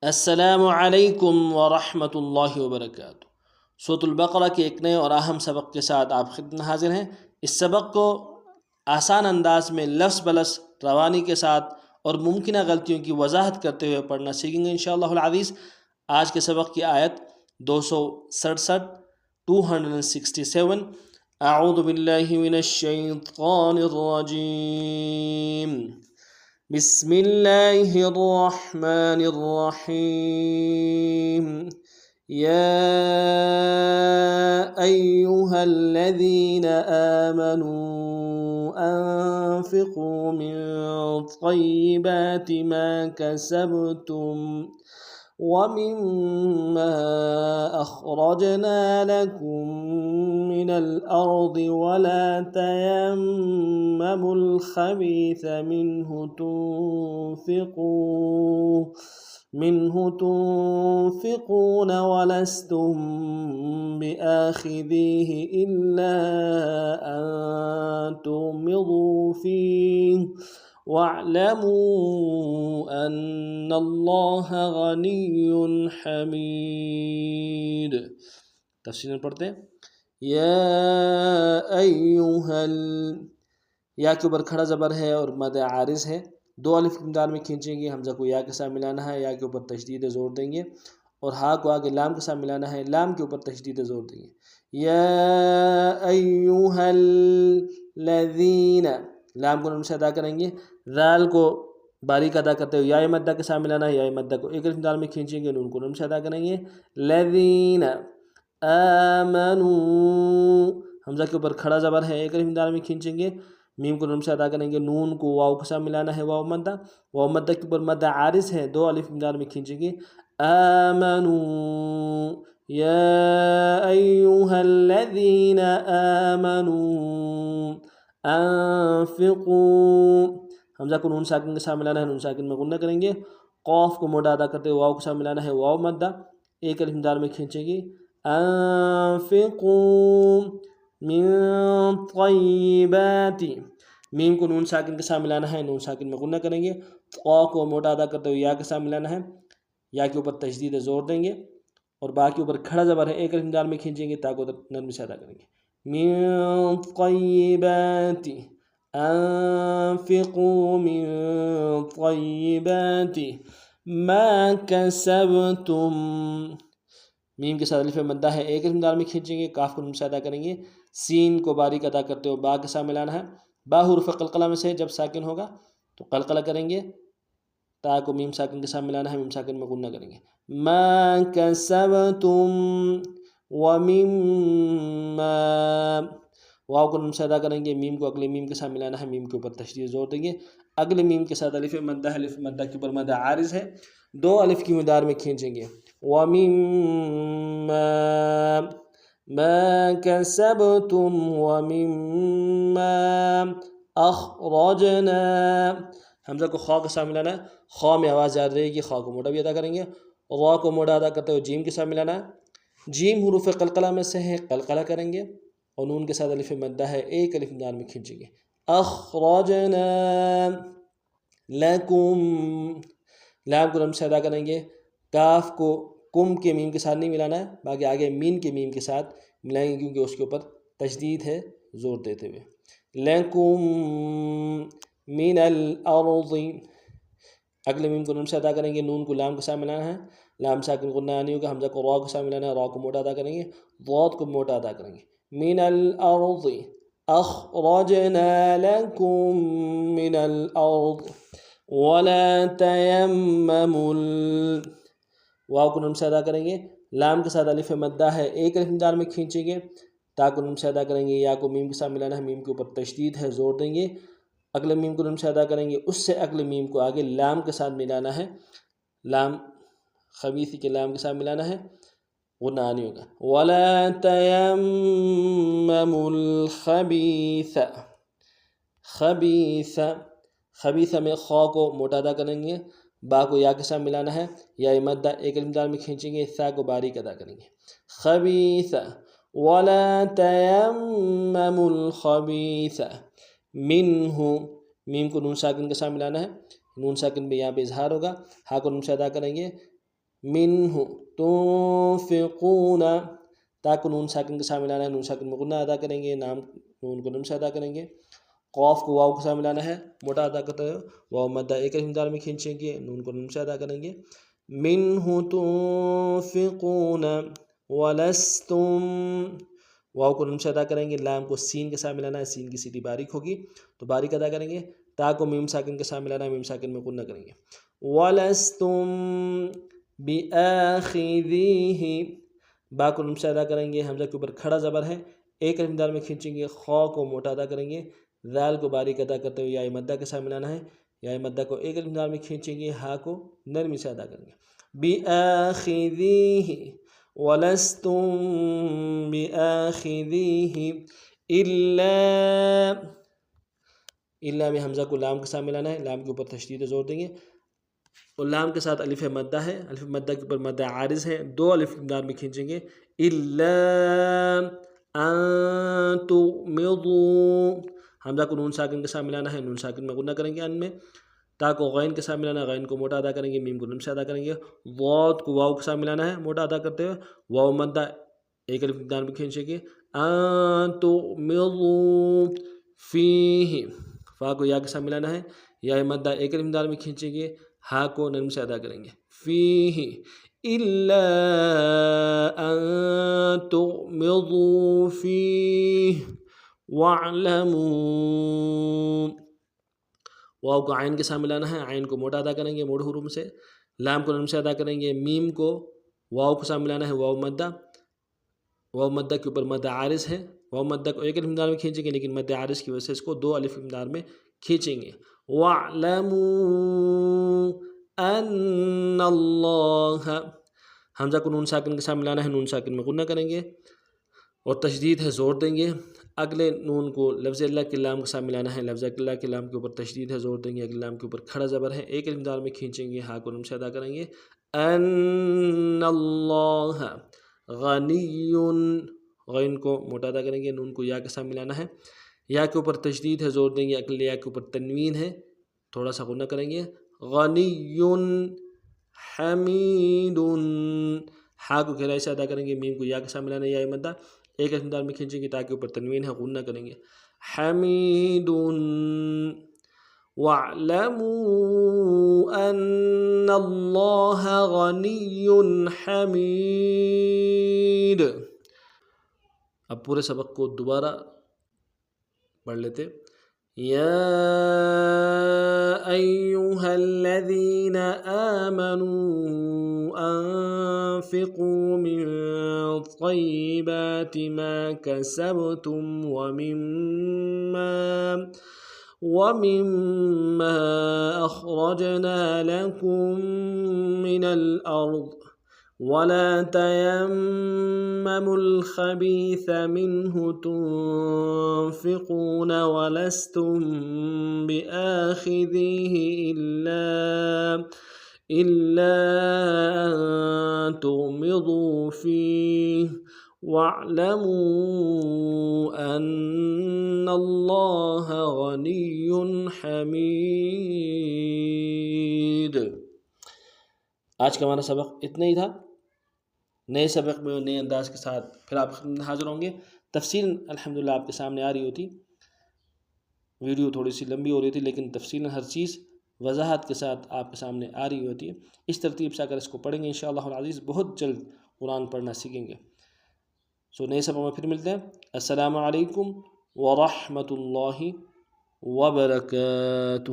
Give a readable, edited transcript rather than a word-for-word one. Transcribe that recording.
السلام علیکم ورحمۃ اللہ وبرکاتہ۔ سورۃ البقرہ کے ایک نئے اور اہم سبق کے ساتھ آپ خدمت میں حاضر ہیں۔ اس سبق کو آسان انداز میں لفظ بلفظ روانی کے ساتھ اور ممکنہ غلطیوں کی وضاحت کرتے ہوئے پڑھنا سیکھیں گے انشاءاللہ العزیز۔ آج کے سبق کی آیت 267 267۔ اعوذ باللہ من الشیطان الرجیم، بسم اللہ الرحمن الرحیم۔ یا ایہا الذین آمنوا انفقوا من طیبات ما کسبتم ومما اخرجنا لکم من الارض ولا تیمموا الخبیث منه تنفقون ولستم بآخذيه إلا أن تغمضوا فيه واعلموا أن الله غني حميد۔ تفصیل پڑھتے ہیں۔ یا ایہا یا کے اوپر کھڑا زبر ہے اور مد عارض ہے، دو الف کی مقدار میں کھینچیں گے، حمزہ کو یا کے ساتھ ملانا ہے، یا کے اوپر تشدید زور دیں گے، اور ہا کو آگے لام کے ساتھ ملانا ہے، لام کے اوپر تشدید زور دیں گے۔ یا ایہا الذین، لام کو نون سے ادا کریں گے، ذال کو باریک ادا کرتے ہوئے یا مدہ کے ساتھ ملانا ہے، یا مدہ کو ایک الف مقدار میں کھینچیں گے، نون کو نون سے ادا کریں گے۔ الذین آمنوا، حمزہ کے اوپر کھڑا زبر ہے، ایک الف مقدار میں کھینچیں گے، میم کو نون سے ادا کریں گے، نون کو واو کے ساتھ ملانا ہے، واو مدہ کے اوپر مدہ عارض ہے، دو الف مقدار میں کھینچیں گے۔ آمنوا، یا ایہا الذین آمنوا انفقوا، حمزہ کو نون ساکن کے ساتھ ملانا ہے، نون ساکن میں غنہ کریں گے، قاف کو موٹا ادا کرتے ہوئے واو کے ساتھ ملانا ہے، واو مدہ ایک الف مقدار میں کھینچیں گے۔ انفقوا من طیبات، میم کو نون ساکن کے ساتھ ملانا ہے، نون ساکن میں غنہ کریں گے، قا کو موٹا ادا کرتے ہوئے یا کے ساتھ ملانا ہے، یا کے اوپر تشدید زور دیں گے، اور با کے اوپر کھڑا زبر ہے، ایک الف مقدار میں کھینچیں گے، تا کو نرمی سے ادا کریں گے۔ من طیبات، انفقوا من طیبات ما کسبتم، میم کے ساتھ الف مدہ ہے، ایک الف مقدار میں کھینچیں گے، کاف کو نون سے ادا کریں گے، سین کو باریک ادا کرتے ہوئے با کے ساتھ ملانا ہے، با حرف قلقلہ میں سے جب ساکن ہوگا تو قلقلہ کریں گے، تا کو میم ساکن کے ساتھ ملانا ہے، میم ساکن میں غنہ کریں گے۔ ما کسبتم ومما، واو کو نون سے ادا کریں گے، میم کو اگلے میم کے ساتھ ملانا ہے، میم کے اوپر تشدید زور دیں گے، اگلے میم کے ساتھ الف مدہ ہے، الف مدہ کے اوپر مدہ عارض ہے، دو الف کی مقدار میں کھینچیں گے۔ ومما، ما کسبتم ومما اخرجنا، حمزہ کو خا کے ساتھ ملانا ہے، خا میں آواز زیادہ رہے گی، خا کو موٹا بھی ادا کریں گے، را کو موٹا ادا کرتے ہوئے جیم کے ساتھ ملانا ہے، جیم حروف قلقلہ میں سے ہے، قلقلہ کریں گے، اور نون کے ساتھ الف مدہ ہے، ایک الف مقدار میں کھینچیں گے۔ اخرجنا لکم، لام کو نون سے ادا کریں گے، کاف کو کم کے میم کے ساتھ نہیں ملانا ہے، باقی آگے مین کے میم کے ساتھ ملائیں گے، کیونکہ اس کے اوپر تشدید ہے زور دیتے ہوئے۔ لکم من الارض، اگلے میم کو نون سے ادا کریں گے، نون کو لام کے ساتھ ملانا ہے، لام ساکن غنہ نہیں ہوگا، حمزہ کو را کے ساتھ ملانا ہے، را کو موٹا ادا کریں گے، ضاد کو موٹا ادا کریں گے۔ من الارض اخرجنا لکم من الارض ولا تیمموا، واو کو نون سے ادا کریں گے، لام کے ساتھ الف مدہ ہے، ایک الف مقدار میں کھینچیں گے، تا کو نون سے ادا کریں گے، یا کو میم کے ساتھ ملانا ہے، میم کے اوپر تشدید ہے زور دیں گے، اگلے میم کو نون سے ادا کریں گے، اس سے اگلے میم کو آگے لام کے ساتھ ملانا ہے، لام خبیث کے لام کے ساتھ ملانا ہے، غنہ نہیں ہوگا۔ ولا تیمموا الخبیث، خبیث، خبیث میں خا کو موٹا ادا کریں گے، با کو یا کے ساتھ ملانا ہے، یا مدہ ایک الف مقدار میں کھینچیں گے، سا کو باریک ادا کریں گے۔ خبیث ولا تیمموا الخبیث منہ، میم کو نون ساکن کے ساتھ ملانا ہے، نون ساکن میں یہاں پہ اظہار ہوگا، ہا کو نون سے ادا کریں گے، منہ تنفقون، تا کو نون ساکن کے ساتھ ملانا ہے، نون ساکن میں غنہ ادا کریں گے، نام نون کو نم سے ادا کریں گے. قاف کو واو کے ساتھ ملانا ہے، موٹا ادا کرتے ہیں، واو مدہ ایک الف دار میں کھینچیں گے، نون کو نم سے ادا کریں گے. منہ تنفقون ولستم، واو کو نون سے ادا کریں گے، لام کو سین کے ساتھ ملانا ہے، سین کی سیدھی باریک ہوگی تو باریک ادا کریں گے. تا کو میم ساکن کے ساتھ ملانا ہے، میم ساکن میں غنہ کریں گے. وَلَسْتُمْ بِآخِذِيهِ، با کو نم سے ادا کریں گے، حمزہ کے اوپر کھڑا زبر ہے، ایک الف دار میں کھینچیں گے، خا کو موٹا ادا کریں گے، ذال کو باریک ادا کرتے ہوئے یا مدہ کے ساتھ ملانا ہے، یا مدہ کو ایک الف دار میں کھینچیں گے، ہا کو نرمی سے ادا کریں گے. بِآخِذِيهِ وَلَسْتُمْ بِآخِذِيهِ الا میں حمزہ کو لام کے ساتھ ملانا ہے، لام کے اوپر تشدید زور دیں گے، اور لام کے ساتھ الف مدہ ہے، الف مدہ کے اوپر مدہ عارض ہے، دو الف دار میں کھینچیں گے. الا ان تغمضوا، حمزہ کو نون ساکن کے ساتھ ملانا ہے، نون ساکن میں غنہ کریں گے ان میں. تا کو غین کے ساتھ ملانا ہے، غین کو موٹا ادا کریں گے، میم کو نم سے ادا کریں گے. ضاد کو واو کے ساتھ ملانا ہے، موٹا ادا کرتے ہوئے، واو مدہ ایک الف دار میں کھینچیں گے. ان تغمضوا فیہ، فا کو یا کے ساتھ ملانا ہے، یا مدہ ایک الف دار میں کھینچیں گے، ہا کو نرم سے ادا کریں گے. فیہ الا ان تغمضوا فیہ واعلموا، واو کو عین کے ساتھ ملانا ہے، عین کو موٹا ادا کریں گے موڑ حروف سے، لام کو نرم سے ادا کریں گے، میم کو واو کے ساتھ ملانا ہے، واو مدہ کے اوپر مدہ عارض ہے، واو مدہ کو ایک الف دار میں کھینچیں گے، لیکن مدہ عارض کی وجہ سے اس کو دو الف دار میں کھینچیں گے. وَاعْلَمُوا أَنَّ اللَّهَ، حمزہ کو نون ساکن کے ساتھ ملانا ہے، نون ساکن میں غنہ کریں گے اور تشدید ہے زور دیں گے. اگلے نون کو لفظ اللہ کے لام کے ساتھ ملانا ہے، لفظ اللہ کے لام کے اوپر تشدید ہے زور دیں گے، اگلے لام کے اوپر کھڑا زبر ہے، ایک الف دار میں کھینچیں گے، ہا کو نون سے ادا کریں گے. ان اللہ غنی، غین کو موٹا ادا کریں گے، نون کو یا کے ساتھ ملانا ہے، یا کے اوپر تشدید ہے زور دیں گے، اگلے یا کے اوپر تنوین ہے تھوڑا سا غنہ کریں گے. غنی حمید، ہا کو گہرائی سے ادا کریں گے، میم کو یا کے ساتھ ملانا ہے، یا مدہ ایک الف دار میں کھینچیں گے، تاکہ اوپر تنوین ہے غنہ کریں گے. حمید وَاعْلَمُوا أَنَّ اللَّهَ غَنِيٌّ حَمِيدٌ. اب پورے سبق کو دوبارہ پڑھ لیتے. یا ایہا الذین آمنوا انفقوا من طیبات ما کسبتم ومما اخرجنا لکم من الارض ولا تيمموا الخبيث منه تنفقون ولستم بآخذيه إلا أن تغمضوا فيه واعلموا أن الله غني حميد. آج کا ہمارا سبق اتنا ہی تھا. نئے سبق میں نئے انداز کے ساتھ پھر آپ حاضر ہوں گے. تفصیل الحمدللہ آپ کے سامنے آ رہی ہوتی، ویڈیو تھوڑی سی لمبی ہو رہی تھی لیکن تفصیل ہر چیز وضاحت کے ساتھ آپ کے سامنے آ رہی ہوتی ہے. اس ترتیب سے اگر اس کو پڑھیں گے انشاءاللہ العزیز بہت جلد قرآن پڑھنا سیکھیں گے. نئے سبق میں پھر ملتے ہیں. السلام علیکم ورحمۃ اللہ وبرکاتہ.